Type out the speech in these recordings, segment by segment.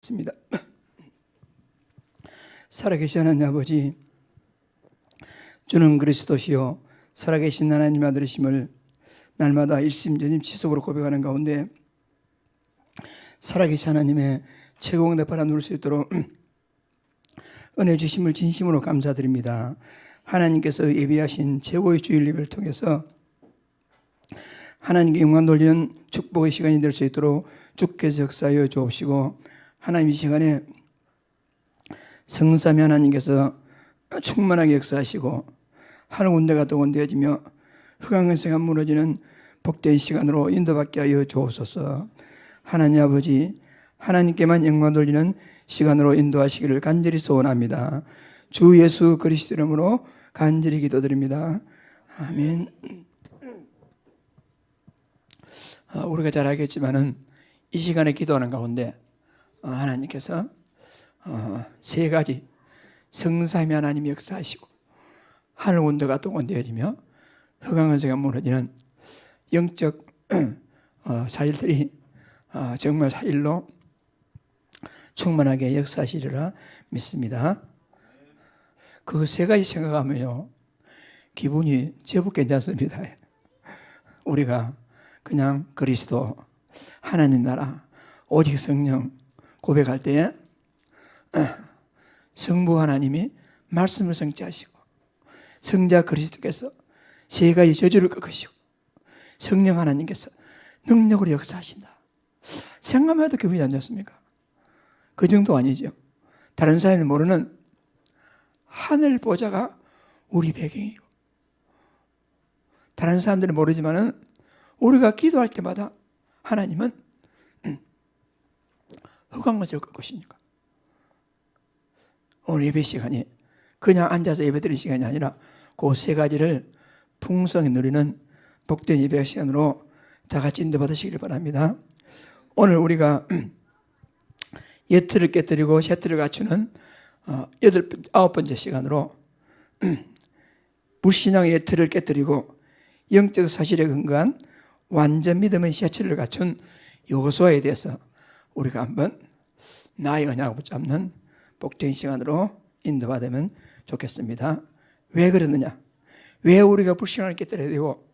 습니다. 살아계신 하나님 아버지, 주는 그리스도시요 살아계신 하나님 아들이심을 날마다 일심전심 지속으로 고백하는 가운데 살아계신 하나님의 최고 응답 바라 누릴 수 있도록 은혜 주심을 진심으로 감사드립니다. 하나님께서 예비하신 최고의 주일 예배를 통해서 하나님께 영광 돌리는 축복의 시간이 될 수 있도록 주께서 역사하여 주옵시고, 하나님 이 시간에 성삼위 하나님께서 충만하게 역사하시고 하늘 군대가 또 원되어지며 흑암근세가 무너지는 복된 시간으로 인도받게 하여 주옵소서. 하나님 아버지, 하나님께만 영광 돌리는 시간으로 인도하시기를 간절히 소원합니다. 주 예수 그리스도 이름으로 간절히 기도드립니다. 아멘. 우리가 잘 알겠지만은 이 시간에 기도하는 가운데 하나님께서 세 가지 성삼위 하나님이 역사하시고 하늘 온도가 또 온대어지며 흑암근세가 무너지는 영적 사일들이 정말 사일로 충만하게 역사하시리라 믿습니다. 그 세 가지 생각하면요 기분이 제법 괜찮습니다. 우리가 그냥 그리스도, 하나님 나라, 오직 성령 고백할 때에 성부 하나님이 말씀을 성취하시고 성자 그리스도께서 세 가지 저주를 꺾으시고 성령 하나님께서 능력으로 역사하신다. 생각만 해도 기분이 안 좋습니까? 그 정도 아니죠. 다른 사람이 모르는 하늘 보좌가 우리 배경이고, 다른 사람들은 모르지만은 우리가 기도할 때마다 하나님은 흑암근세를 꺾으시니까 오늘 예배 시간이 그냥 앉아서 예배 드리는 시간이 아니라 그 세 가지를 풍성히 누리는 복된 예배 시간으로 다 같이 인도받으시길 바랍니다. 오늘 우리가 예틀을 깨뜨리고 쇠틀을 갖추는 아홉 번째 시간으로 불신앙의 예틀을 깨뜨리고 영적 사실에 근거한 완전 믿음의 쇠틀을 갖춘 여호수아에 대해서 우리가 한번 나의 언약을 붙잡는 복된 시간으로 인도받으면 좋겠습니다. 왜 그러느냐? 왜 우리가 불신앙을 깨뜨려야 되고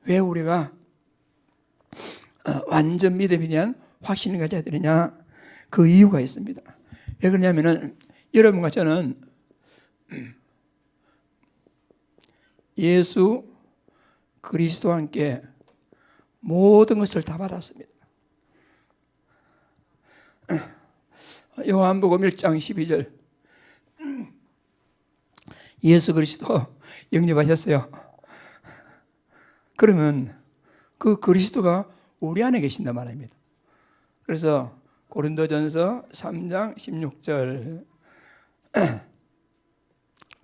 왜 우리가 완전 믿음에 대한 확신을 가져야 되느냐? 그 이유가 있습니다. 왜 그러냐면은 여러분과 저는 예수 그리스도와 함께 모든 것을 다 받았습니다. 요한복음 1장 12절 예수 그리스도 영접하셨어요. 그러면 그 그리스도가 우리 안에 계신단 말입니다. 그래서 고린도전서 3장 16절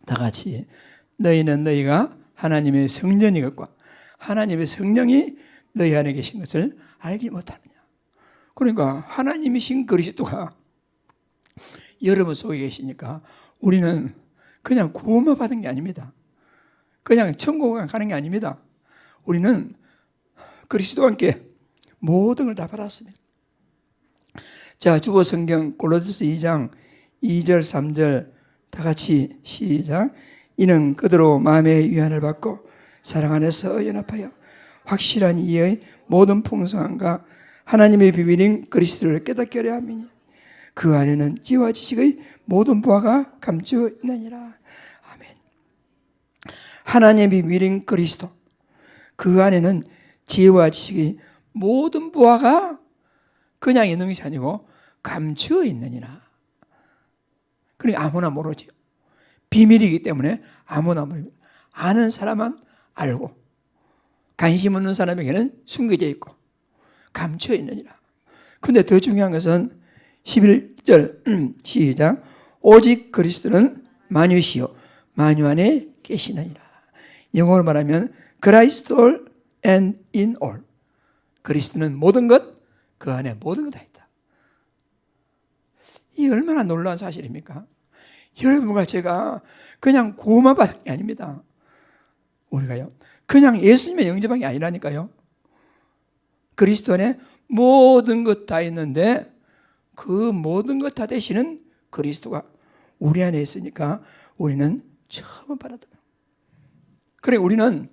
다 같이 너희는 너희가 하나님의 성전이 것과 하나님의 성령이 너희 안에 계신 것을 알지 못하느냐. 그러니까 하나님이신 그리스도가 여러분 속에 계시니까 우리는 그냥 구원만 받은 게 아닙니다. 그냥 천국에 가는 게 아닙니다. 우리는 그리스도와 함께 모든 걸 다 받았습니다. 자, 주보 성경 골로새서 2장 2절 3절 다 같이 시작. 이는 그대로 마음의 위안을 받고 사랑 안에서 연합하여 확실한 이의 모든 풍성함과 하나님의 비밀인 그리스도를 깨닫게 하려 함이니 그 안에는 지혜와 지식의 모든 보화가 감추어 있느니라. 아멘. 하나님의 비밀인 그리스도, 그 안에는 지혜와 지식의 모든 보화가 그냥 있는 것이 아니고 감추어 있느니라. 그러니까 아무나 모르죠. 비밀이기 때문에 아무나 모릅니다. 아는 사람만 알고 관심 없는 사람에게는 숨겨져 있고 감추어 있느니라. 그런데 더 중요한 것은 11절 시작. 오직 그리스도는 만유시요 만유 안에 계시느니라. 영어로 말하면 Christ all and in all. 그리스도는 모든 것, 그 안에 모든 것 다 있다. 이 얼마나 놀라운 사실입니까? 여러분과 제가 그냥 구원만 받은 게 아닙니다. 우리가요 그냥 예수님의 영접한 게 아니라니까요. 그리스도 안에 모든 것 다 있는데 그 모든 것 다 되시는 그리스도가 우리 안에 있으니까 우리는 처음 받아들여요. 그래 우리는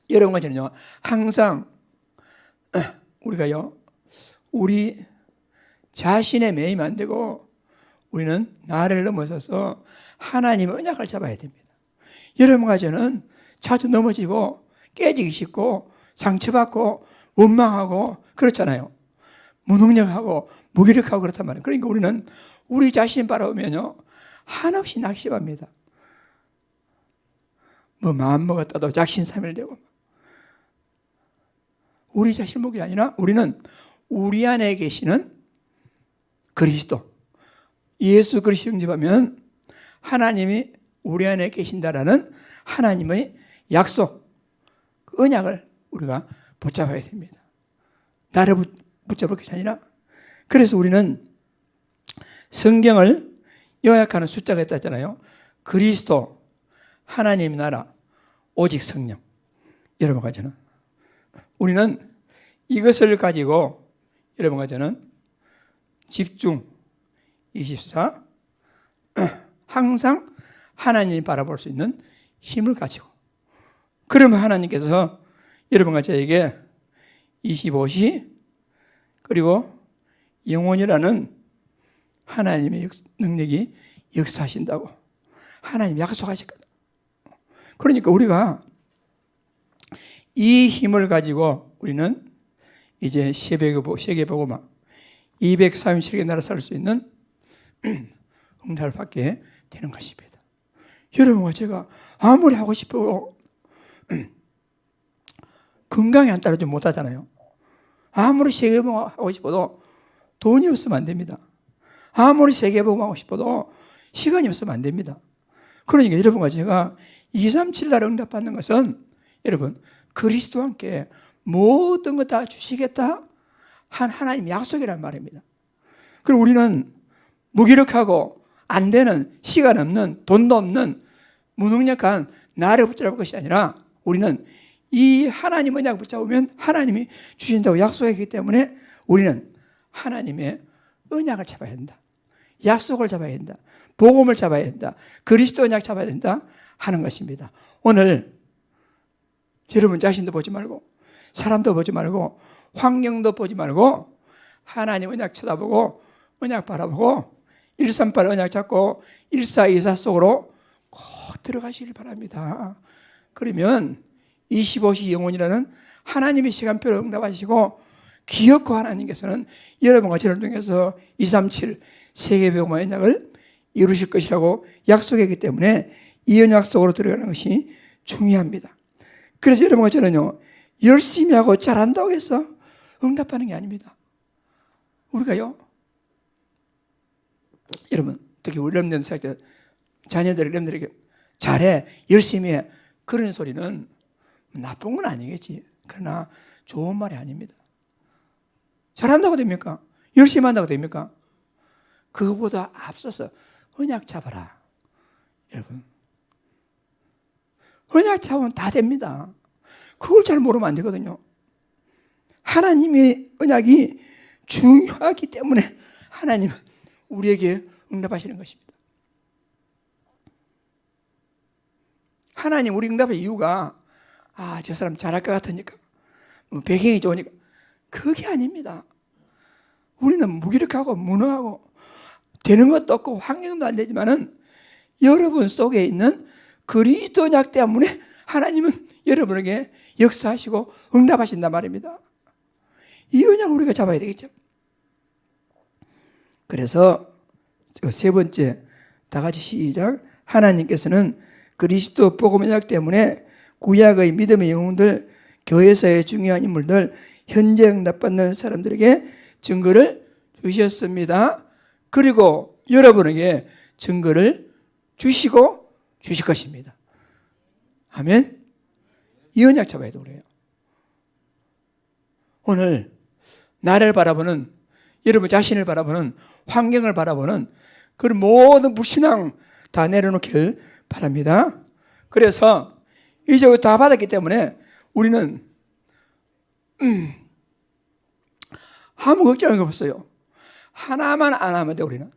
여러분과 저는요 항상 우리가요 우리 자신의 매임 안 되고 우리는 나를 넘어서서 하나님의 언약을 잡아야 됩니다. 여러분과 저는 자주 넘어지고 깨지기 쉽고 상처받고 원망하고 그렇잖아요. 무능력하고 무기력하고 그렇단 말이에요. 그러니까 우리는 우리 자신 바라보면요 한없이 낙심합니다. 뭐 마음 먹었다도 작심삼일되고 우리 자신 목이 아니라 우리는 우리 안에 계시는 그리스도 예수 그리스도 영접하면 하나님이 우리 안에 계신다라는 하나님의 약속, 언약을 우리가 붙잡아야 됩니다. 나를 붙잡을 것이 아니라 그래서 우리는 성경을 요약하는 숫자가 있다잖아요. 그리스도, 하나님 나라, 오직 성령. 여러분과 저는 우리는 이것을 가지고 여러분과 저는 집중 24 항상 하나님이 바라볼 수 있는 힘을 가지고 그러면 하나님께서 여러분과 저에게 25시 그리고 영원이라는 하나님의 능력이 역사하신다고 하나님 약속하셨거든. 그러니까 우리가 이 힘을 가지고 우리는 이제 세계보고만 237개 나라 살 수 있는 응답을 받게 되는 것입니다. 여러분과 제가 아무리 하고 싶어도 건강이 안 따라주지 못하잖아요. 아무리 세계보고 하고 싶어도 돈이 없으면 안 됩니다. 아무리 세계보고 하고 싶어도 시간이 없으면 안 됩니다. 그러니까 여러분과 제가 237 나라 응답받는 것은 여러분 그리스도와 함께 모든 것 다 주시겠다 한 하나님 약속이란 말입니다. 그리고 우리는 무기력하고 안 되는 시간 없는 돈도 없는 무능력한 나를 붙잡을 것이 아니라 우리는 이 하나님 언약 붙잡으면 하나님이 주신다고 약속했기 때문에 우리는 하나님의 언약을 잡아야 된다. 약속을 잡아야 된다. 복음을 잡아야 된다. 그리스도 언약 잡아야 된다 하는 것입니다. 오늘 여러분 자신도 보지 말고 사람도 보지 말고 환경도 보지 말고 하나님 언약 쳐다보고 언약 바라보고 138 언약 잡고 1424 속으로 꼭 들어가시길 바랍니다. 그러면 25시 영혼이라는 하나님의 시간표를 응답하시고 기어코 하나님께서는 여러분과 저를 통해서 237 세계복음의 언약을 이루실 것이라고 약속했기 때문에 이 언약 속으로 들어가는 것이 중요합니다. 그래서 여러분과 저는요 열심히 하고 잘한다고 해서 응답하는 게 아닙니다. 우리가요 여러분 특히 우리 렘넌트 사역자 자녀들 렘넌트에게 잘해 열심히 해 그런 소리는 나쁜 건 아니겠지. 그러나 좋은 말이 아닙니다. 잘한다고 됩니까? 열심히 한다고 됩니까? 그거보다 앞서서 언약 잡아라. 여러분 언약 잡으면 다 됩니다. 그걸 잘 모르면 안 되거든요. 하나님의 언약이 중요하기 때문에 하나님은 우리에게 응답하시는 것입니다. 하나님 우리 응답의 이유가 저 사람 잘할 것 같으니까 배경이 좋으니까 그게 아닙니다. 우리는 무기력하고 무능하고 되는 것도 없고 환경도 안 되지만은 여러분 속에 있는 그리스도 언약 때문에 하나님은 여러분에게 역사하시고 응답하신단 말입니다. 이 언약을 우리가 잡아야 되겠죠. 그래서 세 번째 다 같이 시작. 하나님께서는 그리스도 복음 언약 때문에 구약의 믿음의 영웅들, 교회사의 중요한 인물들, 현재 응답받는 사람들에게 증거를 주셨습니다. 그리고 여러분에게 증거를 주시고 주실 것입니다. 아멘. 이 언약 잡아야 돼 그래요. 오늘 나를 바라보는 여러분 자신을 바라보는 환경을 바라보는 그런 모든 불신앙 다 내려놓길 바랍니다. 그래서 이제 다 받았기 때문에 우리는 아무 걱정이 없어요. 하나만 안 하면 돼. 우리는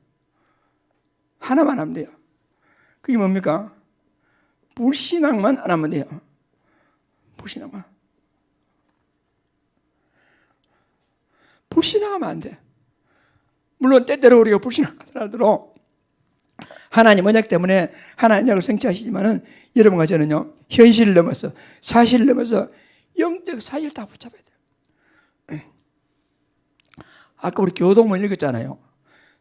하나만 하면 돼요. 그게 뭡니까? 불신앙만 안 하면 돼요. 불신앙만. 불신앙하면 안 돼. 물론 때때로 우리가 불신앙하더라도 하나님 언약 때문에 하나님 언약을 성취하시지만은 여러분과 저는요, 현실을 넘어서, 사실을 넘어서 영적 사실을 다 붙잡아야 돼요. 아까 우리 교동문 읽었잖아요.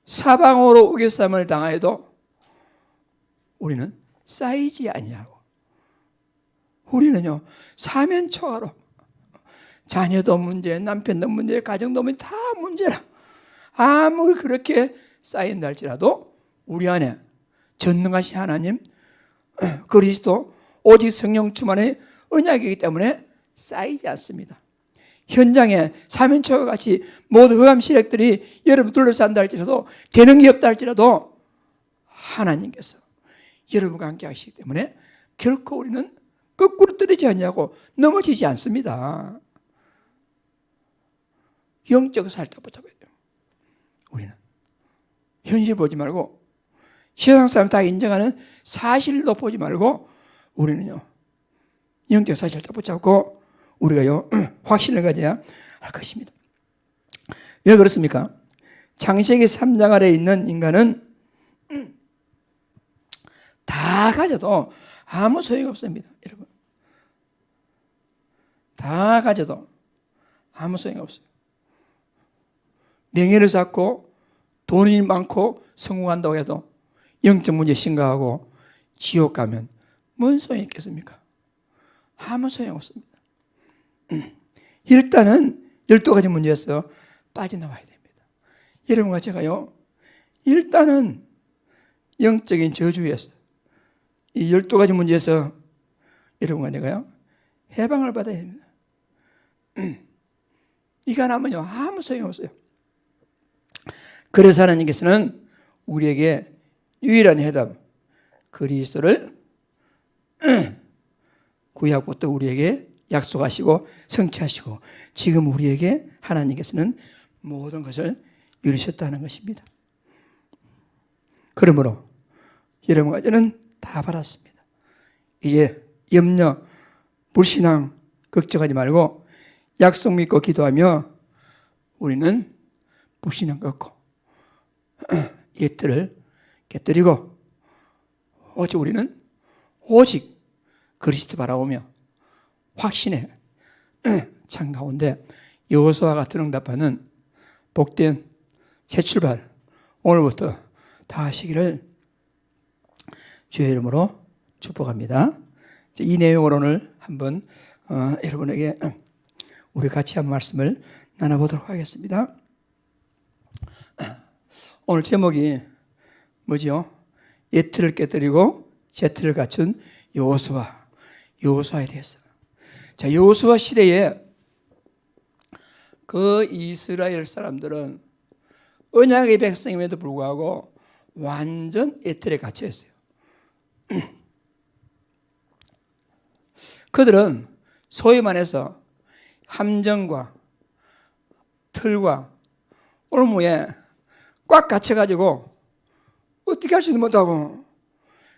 사방으로 우겨쌈을 당하여도 우리는 쌓이지 아니하고, 우리는요 사면초가로, 자녀도 문제, 남편도 문제, 가정도 문제, 다 문제라. 아무리 그렇게 쌓인다 할지라도 우리 안에 전능하신 하나님, 그리스도, 오직 성령 충만의 언약이기 때문에 쌓이지 않습니다. 현장에 사면초가 같이 모든 흑암 세력들이 여러분 둘러싼다 할지라도, 되는 게 없다 할지라도 하나님께서 여러분과 함께 하시기 때문에 결코 우리는 거꾸로 떨어지지 않냐고 넘어지지 않습니다. 영적 살다 붙잡아야 돼요. 우리는 현실 보지 말고, 세상 사람 다 인정하는 사실도 보지 말고, 우리는요 영적 사실을 다 붙잡고 우리가요 확신을 가져야 할 것입니다. 왜 그렇습니까? 창세기 3장 아래에 있는 인간은 다 가져도 아무 소용이 없습니다. 여러분, 다 가져도 아무 소용이 없어요. 명예를 쌓고 돈이 많고 성공한다고 해도 영적 문제 심각하고 지옥 가면 뭔 소용이 있겠습니까? 아무 소용 없습니다. 일단은 12가지 문제에서 빠져나와야 됩니다. 여러분과 제가요, 일단은 영적인 저주에서, 이 12가지 문제에서 여러분과 내가요 해방을 받아야 됩니다. 이거 하나면요 아무 소용 없어요. 그래서 하나님께서는 우리에게 유일한 해답, 그리스도를 구약부터 우리에게 약속하시고 성취하시고 지금 우리에게 하나님께서는 모든 것을 이루셨다는 것입니다. 그러므로 여러분과 저는 다 받았습니다. 이제 염려, 불신앙 걱정하지 말고 약속 믿고 기도하며 우리는 불신앙 꺾고 옛들을 깨뜨리고 오직 우리는 오직 그리스도 바라보며 확신의 창 가운데 여호수아 같은 응답하는 복된 새 출발 오늘부터 다 하시기를 주의 이름으로 축복합니다. 이 내용으로 오늘 한번 여러분에게 우리 같이 한 말씀을 나눠보도록 하겠습니다. 오늘 제목이 뭐지요? 옛틀을 깨뜨리고 새틀을 갖춘 여호수아에 대해서. 자, 여호수아 시대에 그 이스라엘 사람들은 언약의 백성임에도 불구하고 완전 옛틀에 갇혀 있어요. 그들은 소위 말해서 함정과 틀과 올무에 꽉 갇혀가지고 어떻게 하지도 못하고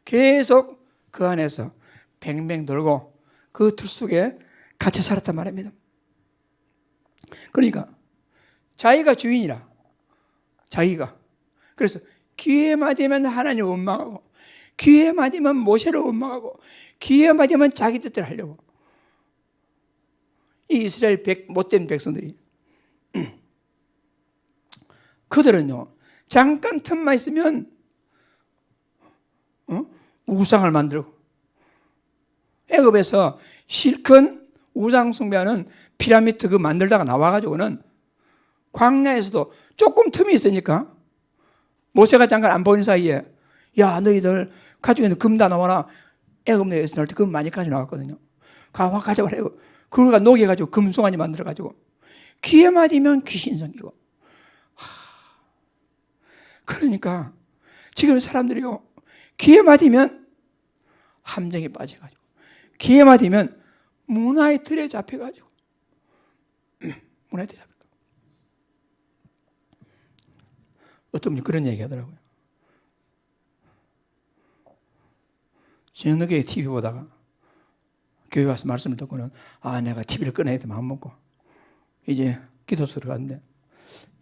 계속 그 안에서 뱅뱅 돌고 그 틀 속에 갇혀 살았단 말입니다. 그러니까 자기가 주인이라, 자기가. 그래서 기회만 되면 하나님을 원망하고, 기회만 되면 모세를 원망하고, 기회만 되면 자기 뜻대로 하려고. 이 이스라엘 못된 백성들이 그들은요 잠깐 틈만 있으면 우상을 만들고, 애굽에서 실컷 우상 숭배하는 피라미드 그 만들다가 나와가지고는 광야에서도 조금 틈이 있으니까 모세가 잠깐 안 보이는 사이에 야 너희들 가지고 있는 금 다 나와라. 애굽 내에서 날 때 금 많이 가져 나왔거든요. 가져와라. 그걸 녹여가지고 금송아지 만들어가지고 기회 맞으면 귀신 생기고. 그러니까 지금 사람들이요 기회 맞으면 함정에 빠져가지고, 기회 맞으면 문화의 틀에 잡혀가지고, 문화의 틀에 잡혀가지고. 어떤 분이 그런 얘기 하더라고요. 저녁에 TV 보다가 교회 와서 말씀을 듣고는 내가 TV를 꺼내야 돼 마음 먹고 이제 기도소로 들어갔는데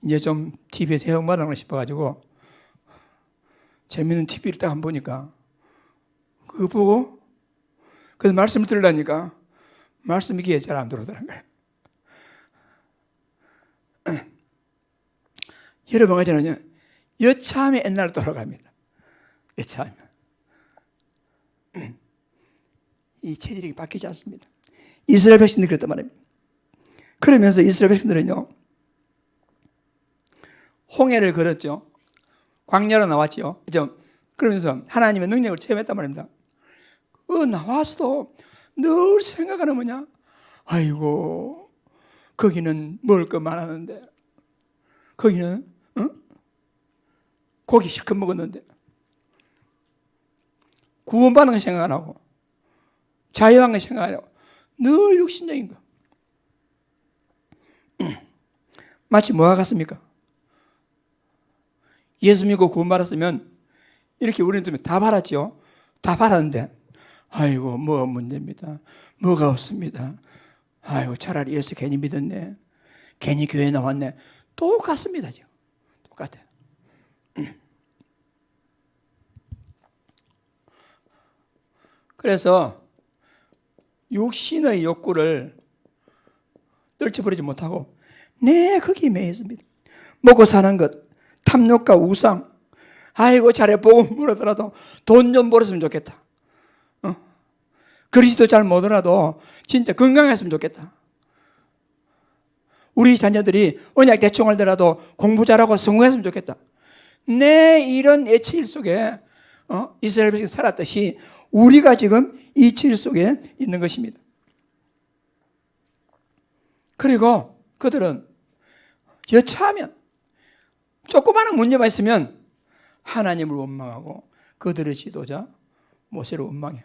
이제 좀 TV에서 해방받으려고 싶어가지고 재밌는 TV를 딱 한번 보니까 그거 보고 그래서 말씀을 들으려니까 말씀이 귀에 잘 안 들어오더라는 거예요. 여러분 저는요 여차하면 옛날로 돌아갑니다. 여차하면 이 체질이 바뀌지 않습니다. 이스라엘 백성들이 그랬단 말입니다. 그러면서 이스라엘 백성들은요 홍해를 걸었죠. 광야로 나왔죠. 그죠? 그러면서 하나님의 능력을 체험했단 말입니다. 나와서도 늘 생각하는 뭐냐? 아이고 거기는 먹을 것 많았는데 거기는 고기 실컷 먹었는데 구원받는 거 생각 안 하고 자유한 거 생각 안 하고 늘 육신적인 거. 마치 뭐가 같습니까? 예수 믿고 구원받았으면 이렇게 우리는 다 바랐죠. 다 바랐는데 아이고 뭐가 문제입니다. 뭐가 없습니다. 아이고 차라리 예수 괜히 믿었네. 괜히 교회 나왔네. 똑같습니다. 지금. 똑같아요. 그래서 육신의 욕구를 떨쳐버리지 못하고 거기에 매여 있습니다. 먹고 사는 것, 탐욕과 우상, 아이고 잘해 보고 물어더라도 돈 좀 벌었으면 좋겠다. 그리스도 잘 못하더라도 진짜 건강했으면 좋겠다. 우리 자녀들이 언약 대충 알더라도 공부 잘하고 성공했으면 좋겠다. 이런 애체일 속에 이스라엘 백성이 살았듯이 우리가 지금 이 체질 속에 있는 것입니다. 그리고 그들은 여차하면 조그마한 문제만 있으면 하나님을 원망하고 그들의 지도자 모세를 원망해요.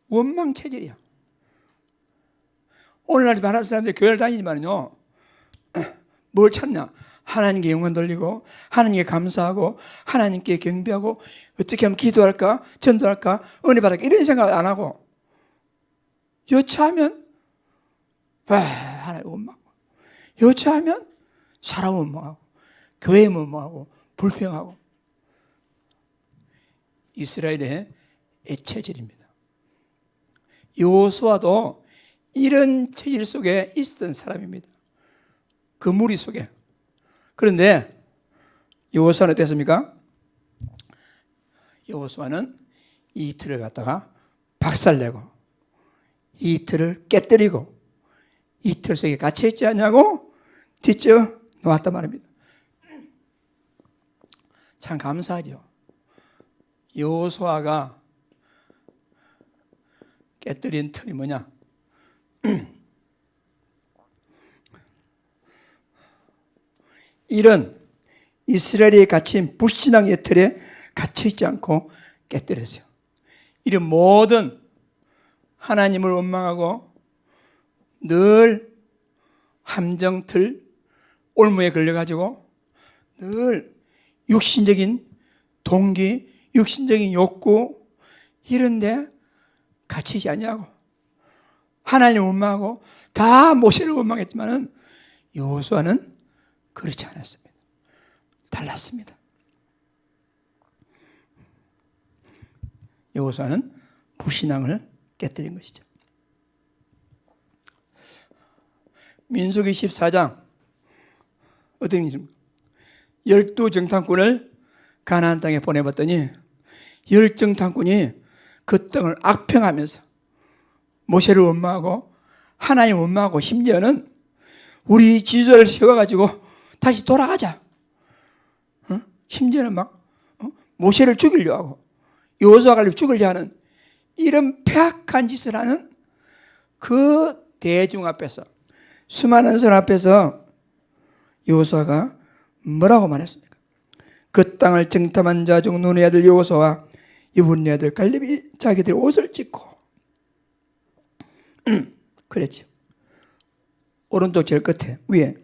원망 체질이야. 오늘날 많은 사람들이 교회를 다니지만요, 뭘 찾냐? 하나님께 영혼 돌리고, 하나님께 감사하고, 하나님께 경배하고, 어떻게 하면 기도할까? 전도할까? 은혜 받을까? 이런 생각 안 하고, 여차하면, 하나님 원망하고, 여차하면 사람 원망하고, 교회 원망하고, 불평하고, 이스라엘의 애체질입니다. 여호수아도 이런 체질 속에 있었던 사람입니다. 그 무리 속에. 그런데 여호수아는 어땠습니까? 여호수아는 이 틀을 갖다가 박살내고 이 틀을 깨뜨리고 이 틀 속에 갇혀있지 않냐고 뒤져 놓았단 말입니다. 참 감사하죠. 여호수아가 깨뜨린 틀이 뭐냐? 이런 이스라엘이 갇힌 불신앙의 틀에 갇혀있지 않고 깨뜨렸어요. 이런 모든 하나님을 원망하고 늘 함정틀, 올무에 걸려가지고 늘 육신적인 동기, 육신적인 욕구 이런데 갇히지 않냐고. 하나님을 원망하고 다 모세를 원망했지만은 여호수아는 그렇지 않았습니다. 달랐습니다. 여호수아는 불신앙을 깨뜨린 것이죠. 민수기 14장 어떤 일입니까? 12정탐꾼을 가나안 땅에 보내봤더니 10정탐꾼이 그 땅을 악평하면서 모세를 원망하고 하나님 원망하고 심지어는 우리 지도자를 세워가지고 다시 돌아가자. 심지어는 막 모세를 죽이려 하고 여호수아를 죽이려 하는 이런 폐악한 짓을 하는 그 대중 앞에서 수많은 사람 앞에서 여호수아가 뭐라고 말했습니까? 그 땅을 정탐한 자 중 눈의 아들 여호수아와 이분의 아들 갈렙이 자기들의 옷을 찢고 그랬죠. 오른쪽 제일 끝에 위에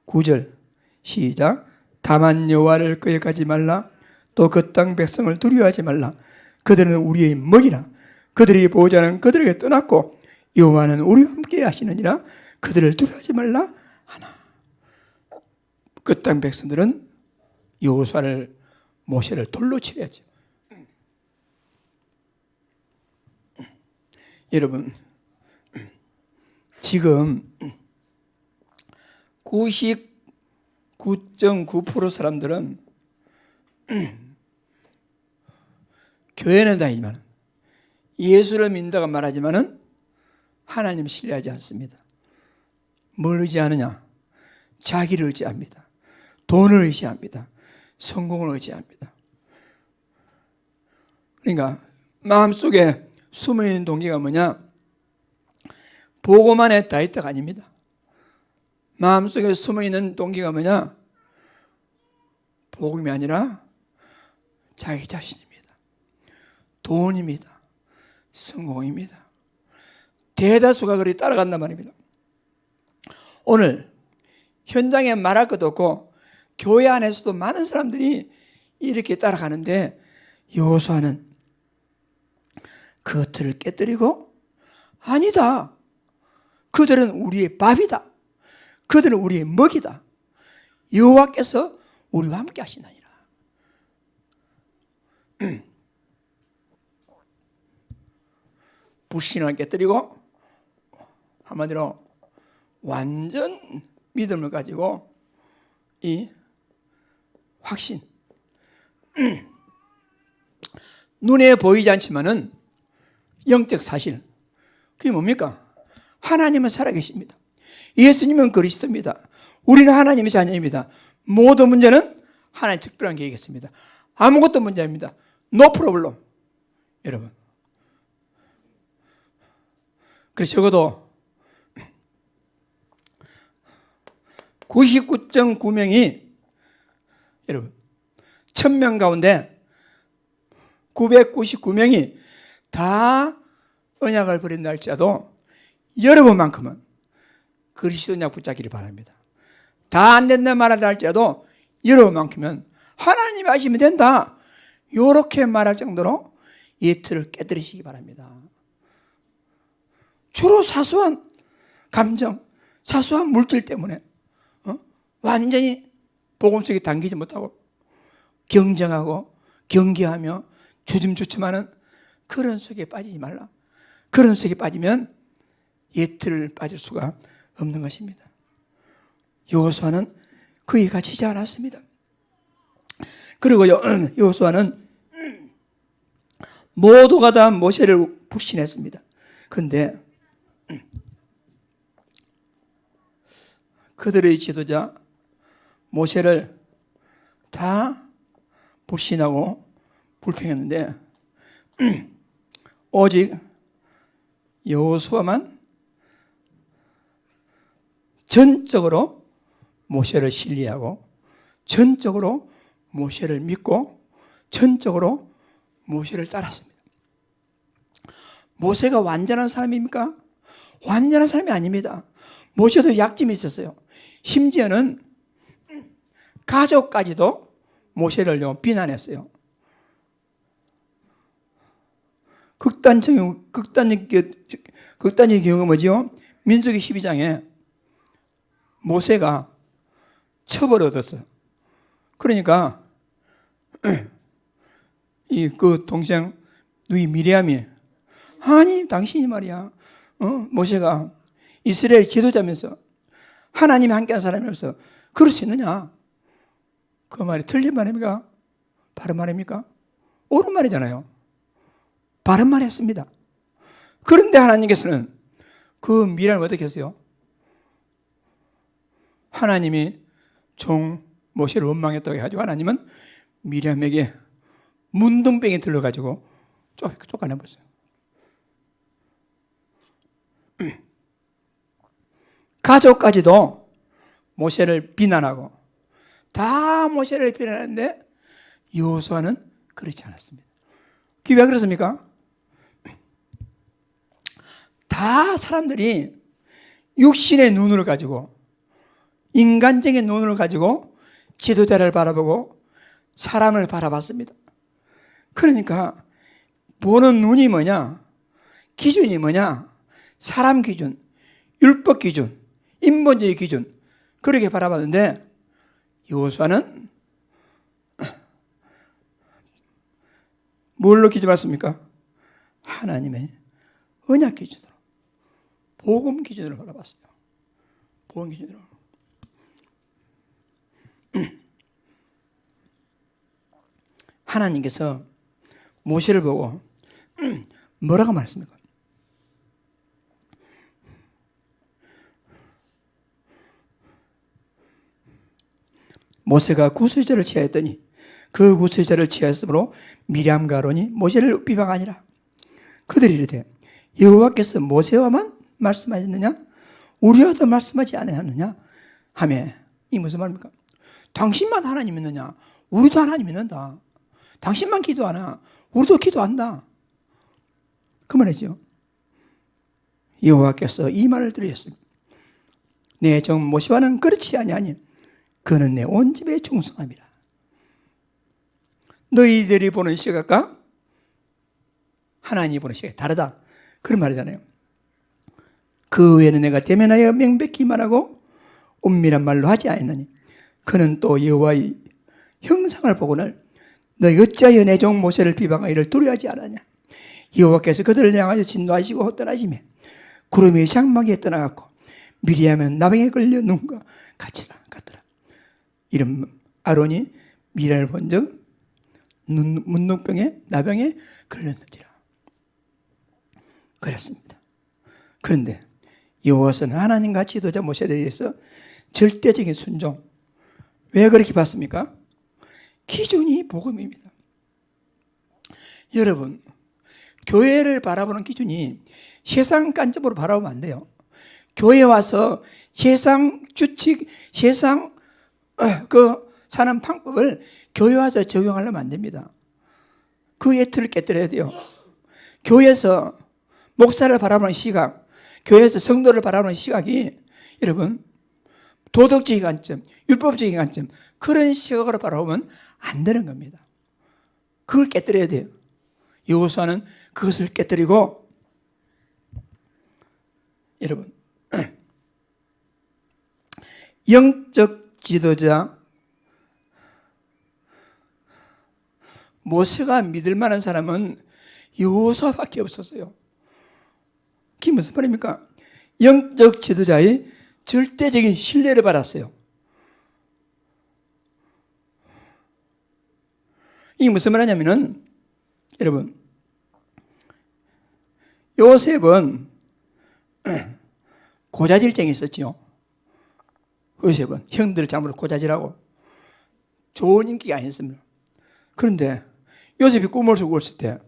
9절 시작 다만 여호와를 거역하지 말라. 또 그 땅 백성을 두려워하지 말라. 그들은 우리의 먹이라. 그들의 보호자는 그들에게 떠났고 여호와는 우리와 함께 하시느니라. 그들을 두려워하지 말라 하나. 그 땅 백성들은 여호수아를 모세를 돌로 치려했죠. 여러분, 지금 99.9% 사람들은 교회는 다니지만 예수를 믿는다고 말하지만은 하나님을 신뢰하지 않습니다. 뭘 의지하느냐? 자기를 의지합니다. 돈을 의지합니다. 성공을 의지합니다. 그러니까 마음속에 숨어있는 동기가 뭐냐? 보고만 했다 했다가 아닙니다. 마음속에 숨어있는 동기가 뭐냐? 복음이 아니라 자기 자신입니다. 돈입니다. 성공입니다. 대다수가 그리 따라간단 말입니다. 오늘 현장에 말할 것도 없고 교회 안에서도 많은 사람들이 이렇게 따라가는데 여호수아는 그 틀을 깨뜨리고 아니다. 그들은 우리의 밥이다. 그들은 우리의 먹이다. 여호와께서 우리와 함께 하시나니라. 불신을 깨뜨리고 한마디로 완전 믿음을 가지고 이 확신, 눈에 보이지 않지만은 영적 사실, 그게 뭡니까? 하나님은 살아계십니다. 예수님은 그리스도입니다. 우리는 하나님의 자녀입니다. 모든 문제는 하나님의 특별한 계획이 있습니다. 아무것도 문제 아닙니다. No problem. 여러분, 그래서 적어도 99.9명이 여러분 1000명 가운데 999명이 다 언약을 버린다 할지라도 여러분만큼은 그리스도 언약 붙잡기를 바랍니다. 다 안 된다 말하다 할지라도 여러분만큼은 하나님이 하시면 된다. 이렇게 말할 정도로 이 틀을 깨뜨리시기 바랍니다. 주로 사소한 감정, 사소한 물질 때문에 완전히 복음 속에 당기지 못하고 경쟁하고 경계하며 주춤주춤하는 그런 속에 빠지지 말라. 그런 속에 빠지면 이 틀을 빠질 수가 없는 것입니다. 여호수아는 그에 갇히지 않았습니다. 그리고 여호수아는 모두가 다 모세를 불신했습니다. 그런데 그들의 지도자 모세를 다 불신하고 불평했는데 오직 여호수아만 전적으로 모세를 신뢰하고 전적으로 모세를 믿고 전적으로 모세를 따랐습니다. 모세가 완전한 사람입니까? 완전한 사람이 아닙니다. 모세도 약점이 있었어요. 심지어는 가족까지도 모세를 비난했어요. 극단적인 경우가 뭐죠? 민수기 12장에 모세가 처벌을 얻었어요. 그러니까 그 동생 누이 미리암이 아니 당신이 말이야 모세가 이스라엘 지도자면서 하나님이 함께한 사람이면서 그럴 수 있느냐? 그 말이 틀린 말입니까? 바른 말입니까? 옳은 말이잖아요. 바른 말 했습니다. 그런데 하나님께서는 그 미련을 어떻게 했어요? 하나님이 종 모세를 원망했다고 해가지고 하나님은 미리암에게 문둥병에 들러가지고 쫓아내버렸어요. 가족까지도 모세를 비난하고 다 모세를 비난하는데 여호수아는 그렇지 않았습니다. 그게 왜 그렇습니까? 다 사람들이 육신의 눈을 가지고 인간적인 눈을 가지고 지도자를 바라보고 사람을 바라봤습니다. 그러니까 보는 눈이 뭐냐? 기준이 뭐냐? 사람 기준, 율법 기준, 인본주의 기준, 그렇게 바라봤는데 여호수아는 뭘로 기준했습니까? 하나님의 언약 기준으로, 복음 기준으로 바라봤어요. 복음 기준으로. 하나님께서 모세를 보고 뭐라고 말했습니까? 모세가 구수절을 취하였더니 그 구수절을 취하였으므로 미리암과 아론이 모세를 비방하니라. 그들이 이르되 여호와께서 모세와만 말씀하셨느냐? 우리와도 말씀하지 않았느냐? 하매 이 무슨 말입니까? 당신만 하나님 믿느냐? 우리도 하나님 믿는다. 당신만 기도하나? 우리도 기도한다. 그 말이죠. 여호와께서 이 말을 들으셨습니다. 내 종 모세와는 그렇지 아니하니 그는 내 온 집에 충성함이라. 너희들이 보는 시각과 하나님이 보는 시각이 다르다. 그런 말이잖아요. 그 외에는 내가 대면하여 명백히 말하고 은밀한 말로 하지 않았느니 그는 또 여호와의 형상을 보거늘 너희 어찌하여 내 종 모세를 비방하기를 두려워하지 않았냐? 여호와께서 그들을 향하여 진노하시고 떠나시매 구름이 장막에 떠나갔고 미리암은 나병에 걸려 눈과 같더라. 이런 아론이 미라를 본 적 문둥병에 나병에 걸렸는지라. 그랬습니다. 그런데 여호와께서는 하나님과 지도자 모세에 대해서 절대적인 순종. 왜 그렇게 봤습니까? 기준이 복음입니다. 여러분, 교회를 바라보는 기준이 세상 간접으로 바라보면 안 돼요. 교회에 와서 세상 규칙, 세상 사는 방법을 교회 와서 적용하려면 안 됩니다. 그 예틀을 깨뜨려야 돼요. 교회에서 목사를 바라보는 시각, 교회에서 성도를 바라보는 시각이 여러분 도덕적인 관점, 율법적인 관점 그런 시각으로 바라보면 안 되는 겁니다. 그걸 깨뜨려야 돼요. 여호수아는 그것을 깨뜨리고 여러분 영적 지도자 모세가 믿을 만한 사람은 여호수아밖에 없었어요. 그게 무슨 말입니까? 영적 지도자의 절대적인 신뢰를 받았어요. 이게 무슨 말이냐면은 여러분 요셉은 고자질증이 있었지요. 요셉은 형들을 잡으러 고자질하고 좋은 인기가 아니었습니다. 그런데 요셉이 꿈을 꿨을 때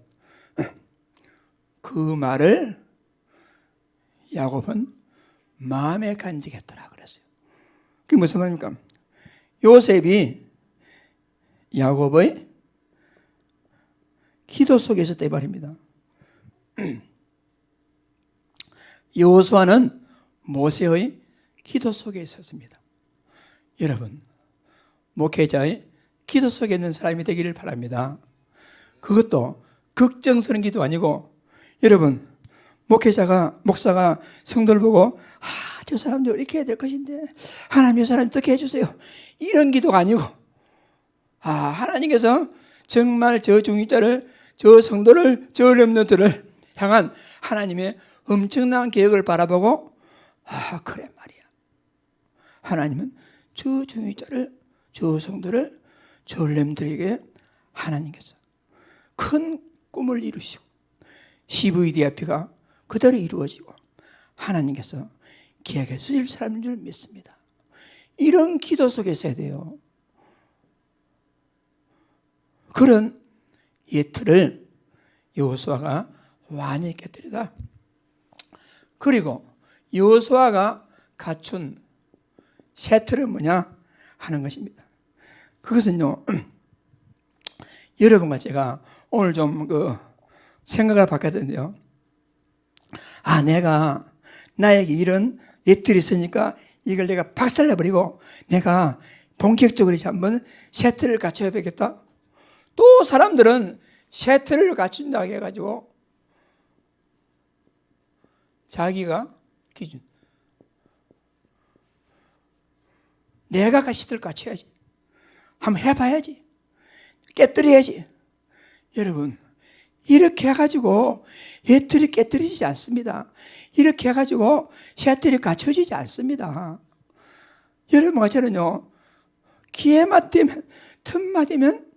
그 말을 야곱은 마음에 간직했더라 그랬어요. 그게 무슨 말입니까? 요셉이 야곱의 기도 속에 있었다 이 말입니다. 여호수아는 모세의 기도 속에 있었습니다. 여러분, 목회자의 기도 속에 있는 사람이 되기를 바랍니다. 그것도 걱정스러운 기도 아니고 여러분 목사가 성도를 보고 저 사람도 이렇게 해야 될 것인데 하나님 이 사람 어떻게 해주세요 이런 기도가 아니고 하나님께서 정말 저 중직자를 저 성도를 저 렘넌트를 향한 하나님의 엄청난 계획을 바라보고 그래 말이야 하나님은 저 중직자를 저 성도를 저 렘넌트에게 하나님께서 큰 꿈을 이루시고 CVDIP가 그대로 이루어지고 하나님께서 기약에 쓰실 사람인 줄 믿습니다. 이런 기도 속에 있어야 돼요. 그런 예틀을 여호수아가 완전히 깨뜨리다. 그리고 여호수아가 갖춘 새 틀은 뭐냐 하는 것입니다. 그것은요 여러분과 제가 오늘 좀 생각을 바꿨는데요. 내가 나에게 이런 예틀이 있으니까 이걸 내가 박살내버리고 내가 본격적으로 이제 한번 세트를 갖춰야 되겠다. 또 사람들은 세트를 갖춘다고 해가지고 자기가 기준, 내가 세트를 갖춰야지, 한번 해봐야지, 깨뜨려야지. 여러분, 이렇게 해가지고 세트를 깨뜨리지 않습니다. 이렇게 해가지고 세트를 갖춰지지 않습니다. 여러분과 저는요, 기회만 되면, 틈만 되면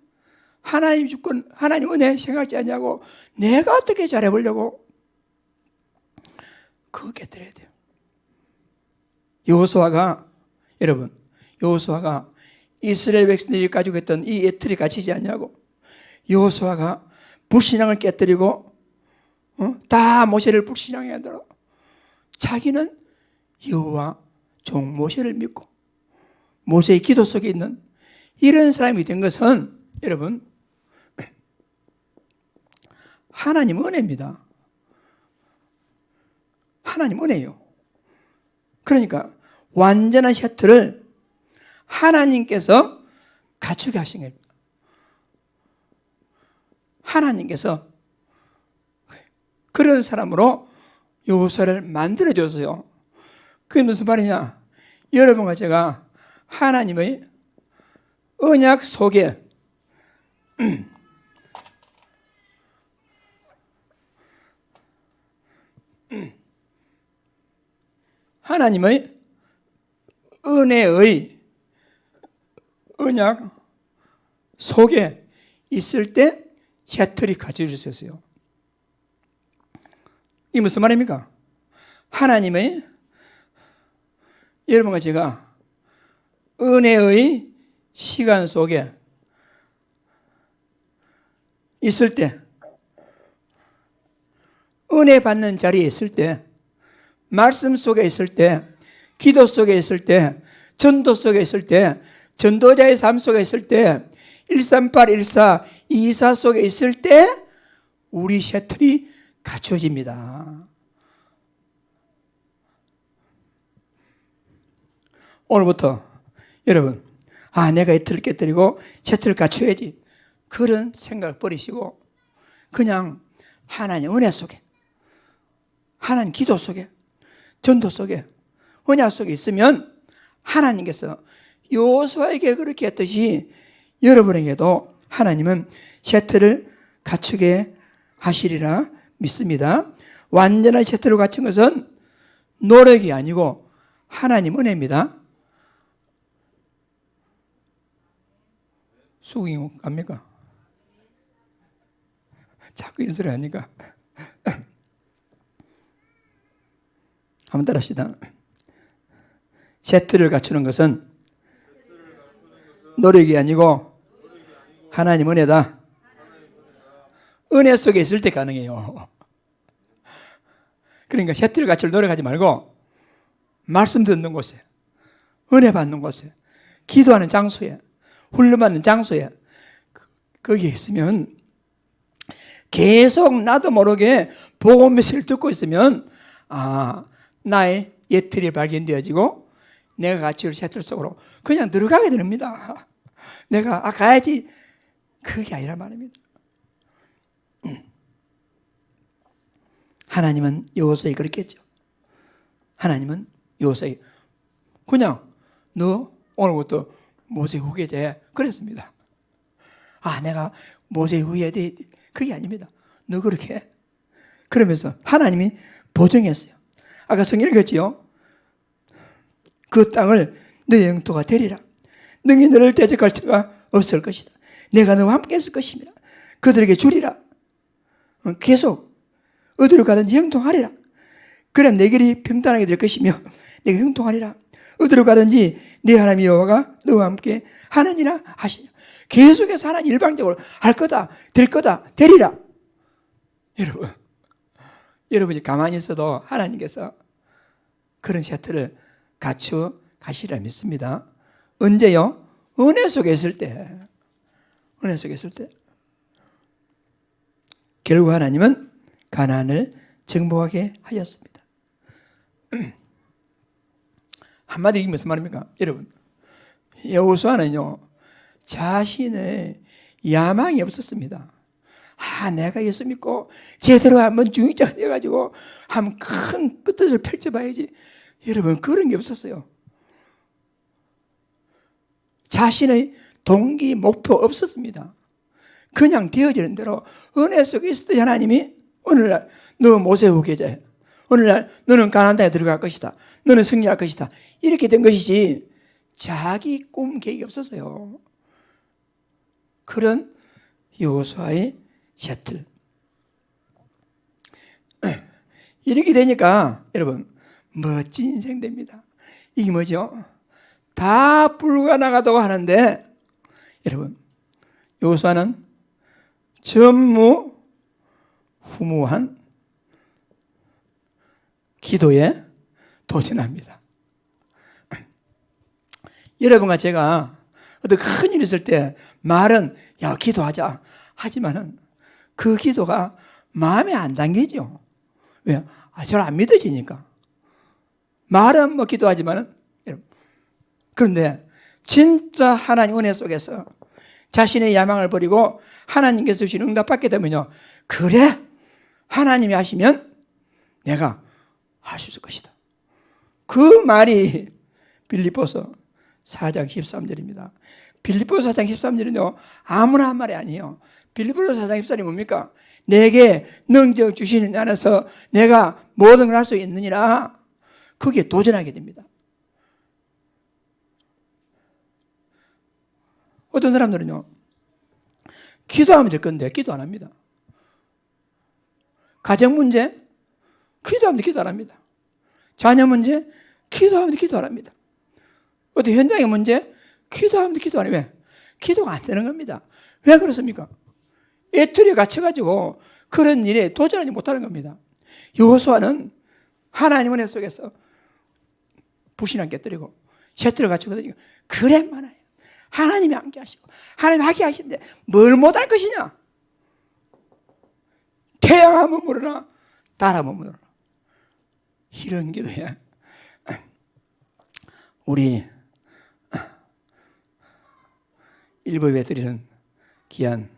하나님 주권, 하나님 은혜 생각지 않냐고 내가 어떻게 잘해보려고 그거 깨뜨려야 돼요. 여호수아가, 여러분, 여호수아가 이스라엘 백성들이 가지고 있던 이 예틀이 갇히지 않냐고 여호수아가 불신앙을 깨뜨리고 다 모세를 불신앙해 하더라. 자기는 여호와 종 모세를 믿고 모세의 기도 속에 있는 이런 사람이 된 것은 여러분 하나님 은혜입니다. 하나님 은혜예요. 그러니까 완전한 세트를 하나님께서 갖추게 하신 겁니다. 하나님께서 그런 사람으로 여호수아를 만들어줬어요. 그게 무슨 말이냐? 여러분과 제가 하나님의 언약 속에 하나님의 은혜의 언약 속에 있을 때 세틀이 갖춰졌어요. 이게 무슨 말입니까? 하나님의, 여러분과 제가 은혜의 시간 속에 있을 때, 은혜 받는 자리에 있을 때, 말씀 속에 있을 때, 기도 속에 있을 때, 전도 속에 있을 때, 전도자의 삶 속에 있을 때, 138, 14, 24 속에 있을 때 우리 셔틀이 갖춰집니다. 오늘부터 여러분, 내가 이 틀을 깨뜨리고 셔틀을 갖춰야지, 그런 생각을 버리시고 그냥 하나님 은혜 속에, 하나님 기도 속에, 전도 속에, 언약 속에 있으면 하나님께서 여호수아에게 그렇게 했듯이 여러분에게도 하나님은 셔틀을 갖추게 하시리라 믿습니다. 완전한 셔틀을 갖춘 것은 노력이 아니고 하나님 은혜입니다. 수긍이 갑니까? 자꾸 이런 소리 하니까. 한번 따라 합시다. 셔틀을 갖추는 것은 노력이 아니고 하나님 은혜다. 은혜 속에 있을 때 가능해요. 그러니까 셔틀을 갖출 노력하지 말고 말씀 듣는 곳에, 은혜 받는 곳에, 기도하는 장소에, 훈련받는 장소에 거기에 있으면 계속 나도 모르게 복음 메시지를 듣고 있으면 나의 예틀이 발견되어지고 내가 같이 셔틀 속으로 그냥 들어가게 됩니다. 내가 가야지, 그게 아니란 말입니다. 하나님은 여호수아에게 그렇게 했죠. 하나님은 여호수아에게 그냥 너 오늘부터 모세 후계자야 그랬습니다. 내가 모세 후계자, 그게 아닙니다. 너 그렇게 해. 그러면서 하나님이 보증했어요. 아까 성경 읽었지요? 그 땅을 너의 영토가 되리라. 능히 너를 대적할 자가 없을 것이다. 내가 너와 함께 있을 것입니다. 그들에게 주리라. 계속 어디로 가든지 형통하리라. 그럼 내 길이 평탄하게 될 것이며 내가 형통하리라. 어디로 가든지 네 하나님 여호와가 너와 함께 하느니라 하시냐. 계속해서 하나님 일방적으로 할 거다, 될 거다, 되리라. 여러분이 가만히 있어도 하나님께서 그런 셔틀을 갖추어 가시리라 믿습니다. 언제요? 은혜 속에 있을 때. 은혜 속에 있을 때. 결국 하나님은 가나안을 정복하게 하였습니다. 한마디로 이게 무슨 말입니까? 여러분, 여호수아는요, 자신의 야망이 없었습니다. 내가 예수 믿고 제대로 한번 중직자가 돼가지고 한번 큰 끝뜻을 펼쳐봐야지. 여러분, 그런 게 없었어요. 자신의 동기, 목표 없었습니다. 그냥 되어지는 대로 은혜 속에 있었던 하나님이 오늘날 너 모세 후계자야. 오늘날 너는 가나안 땅에 들어갈 것이다. 너는 승리할 것이다. 이렇게 된 것이지 자기 꿈 계획이 없었어요. 그런 여호수아의 셔틀. 이렇게 되니까 여러분 멋진 인생 됩니다. 이게 뭐죠? 다 불가능하다고 하는데 여러분, 여호수아는 전무후무한 기도에 도전합니다. 여러분과 제가 어떤 큰 일이 있을 때 말은 야 기도하자 하지만은 그 기도가 마음에 안 담기죠. 왜? 잘 안 믿어지니까. 말은 뭐 기도하지만은 그런데 진짜 하나님 은혜 속에서 자신의 야망을 버리고 하나님께서 주신 응답받게 되면요, 그래 하나님이 하시면 내가 할 수 있을 것이다. 그 말이 빌립보서 4장 13절입니다. 빌립보서 4장 13절은요 아무나 한 말이 아니에요. 빌립보서 4장 14절이 뭡니까? 내게 능력 주시는 안에서 내가 모든 걸 할 수 있느니라. 거기에 도전하게 됩니다. 어떤 사람들은요 기도하면 될 건데 기도 안 합니다. 가정 문제 기도하면 기도 안 합니다. 자녀 문제 기도하면 기도 안 합니다. 어떤 현장의 문제 기도하면 기도 안 해요. 왜? 기도가 안 되는 겁니다. 왜 그렇습니까? 애틀에 갇혀가지고 그런 일에 도전하지 못하는 겁니다. 여호수아는 하나님 은혜 속에서 불신앙 깨뜨리고 셔틀을 갖추거든요. 그래 많아요. 하나님이 함께 하시고 하나님이 하게 하시는데 뭘 못할 것이냐? 태양하면 물으나 따라하면 물으나 이런 기도야. 우리 일부에 드리는 귀한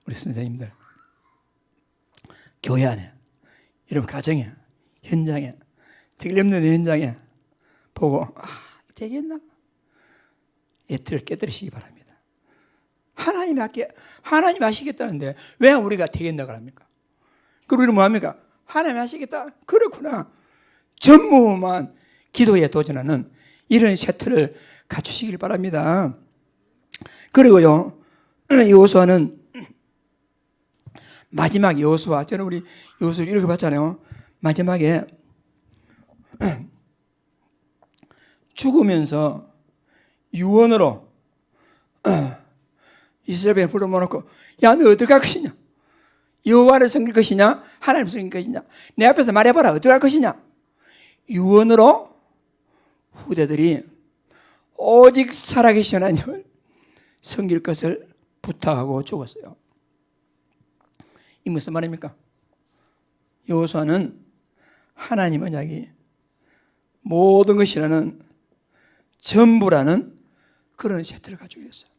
우리 선생님들, 교회 안에, 여러분 가정에, 현장에, 특히 렘넌트 현장에 보고 되겠나? 애틀을 깨뜨리시기 바랍니다. 하나님이 하시겠다는데 왜 우리가 되겠다고 합니까? 그리고 우리는 뭐합니까? 하나님이 하시겠다. 그렇구나. 전무만 기도에 도전하는 이런 셔틀을 갖추시길 바랍니다. 그리고요, 여호수아는 마지막 여호수아, 저는 우리 여호수아 읽어봤잖아요. 마지막에 죽으면서 유언으로 이스라엘 백성 불러 모아놓고 야 너 어떻게 할 것이냐? 여호와를 섬길 것이냐? 하나님을 섬길 것이냐? 내 앞에서 말해봐라. 어떻게 할 것이냐? 유언으로 후대들이 오직 살아계신 하나님을 섬길 것을 부탁하고 죽었어요. 이 무슨 말입니까? 여호수아는 하나님 언약이 모든 것이라는 전부라는 그런 셔틀을 가지고 있어요.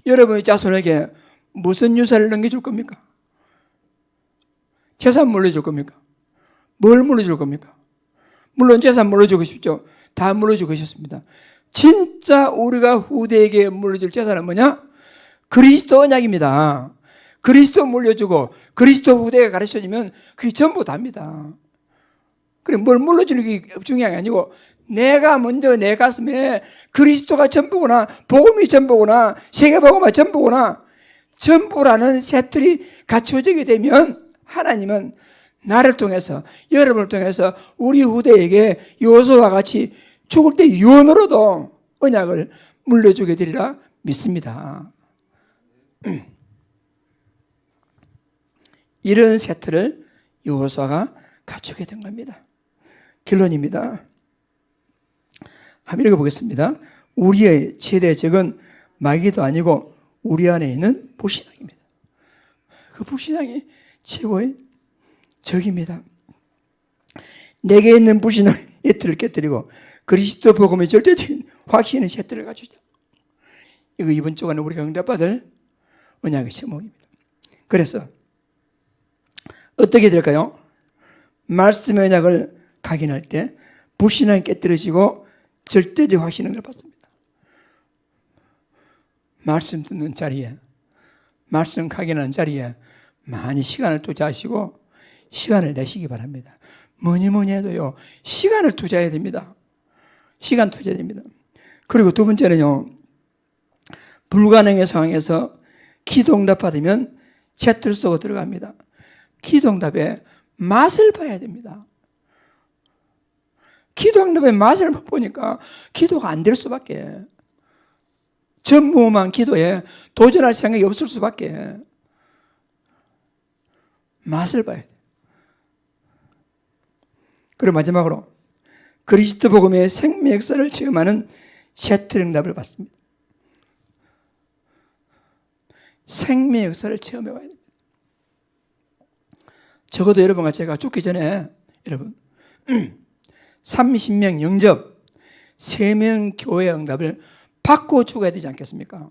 여러분의 자손에게 무슨 유산을 넘겨줄 겁니까? 재산 물려줄 겁니까? 뭘 물려줄 겁니까? 물론 재산 물려주고 싶죠. 다 물려주고 싶습니다. 진짜 우리가 후대에게 물려줄 재산은 뭐냐? 그리스도 언약입니다. 그리스도 물려주고 그리스도 후대가 가르쳐주면 그게 전부 답니다. 그래 뭘 물려주는 게 중요한 게 아니고 내가 먼저 내 가슴에 그리스도가 전부구나, 복음이 전부구나, 세계복음이 전부구나, 전부라는 셔틀이 갖춰지게 되면 하나님은 나를 통해서, 여러분을 통해서 우리 후대에게 여호수아와 같이 죽을 때 유언으로도 언약을 물려주게 되리라 믿습니다. 이런 셔틀을 여호수아가 갖추게 된 겁니다. 결론입니다. 한번 읽어보겠습니다. 우리의 최대 적은 마귀도 아니고 우리 안에 있는 불신앙입니다. 그 불신앙이 최고의 적입니다. 내게 있는 불신앙 애틀을 깨뜨리고 그리스도 복음의 절대적인 확신의 셔틀을 갖추자. 이거 이번 주간에 우리가 응답받을 언약의 제목입니다. 그래서 어떻게 될까요? 말씀의 언약을 각인할 때 불신앙이 깨뜨려지고 절대적 확신을 받습니다. 말씀 듣는 자리에, 말씀 각인하는 자리에 많이 시간을 투자하시고 시간을 내시기 바랍니다. 뭐니 해도요, 시간을 투자해야 됩니다. 시간 투자해야 됩니다. 그리고 두 번째는요, 불가능의 상황에서 기도 응답 받으면 셔틀 쏘고 들어갑니다. 기도 응답의 맛을 봐야 됩니다. 기도 응답의 맛을 못 보니까 기도가 안 될 수밖에, 전무후무한 기도에 도전할 생각이 없을 수밖에. 맛을 봐야 돼요. 그리고 마지막으로 그리스도 복음의 생명 역사를 체험하는 셔틀 응답을 받습니다. 생명 역사를 체험해 봐야 됩니다. 적어도 여러분과 제가 죽기 전에 여러분 30명 영접, 3명 교회 응답을 받고 죽어야 되지 않겠습니까?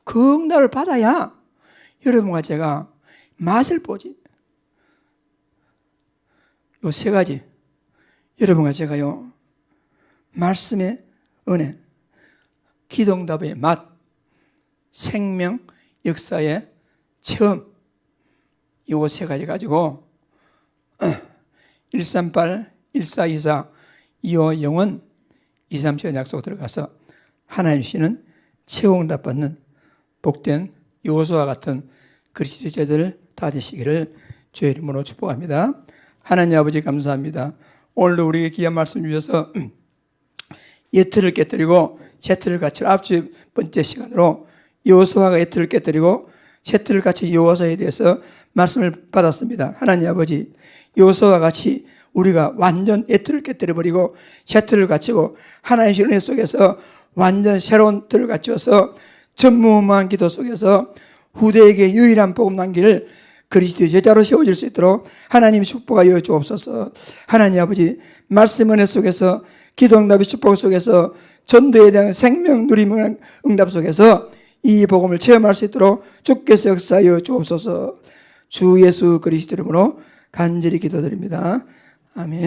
그 응답을 받아야 여러분과 제가 맛을 보지. 요 3가지 여러분과 제가요, 말씀의 은혜, 기도 응답의 맛, 생명 역사의 체험, 요 3가지 가지고 138, 1424, 25 영원, 237 약속 들어가서 하나님 주시는 최고 응답 받는 복된 여호수아와 같은 그리스도 제자들 다 되시기를 주의 이름으로 축복합니다. 하나님 아버지 감사합니다. 오늘도 우리에게 귀한 말씀 주셔서 예틀을 깨뜨리고 셔틀을 갖춘 9번째 시간으로 여호수아가 예틀을 깨뜨리고 셔틀을 갖춘 여호수아에 대해서 말씀을 받았습니다. 하나님 아버지, 여호수아와 같이 우리가 완전 예틀을 깨뜨려버리고 셔틀을 갖추고 하나님의 은혜 속에서 완전 새로운 틀을 갖추어서 전무후무한 기도 속에서 후대에게 유일한 복음 남기를 그리스도의 제자로 세워질 수 있도록 하나님 축복하여 주옵소서. 하나님 아버지, 말씀 은혜 속에서 기도 응답의 축복 속에서 전도에 대한 생명 누림 응답 속에서 이 복음을 체험할 수 있도록 주께서 역사하여 주옵소서. 주 예수 그리스도 이름으로 간절히 기도드립니다. 아멘.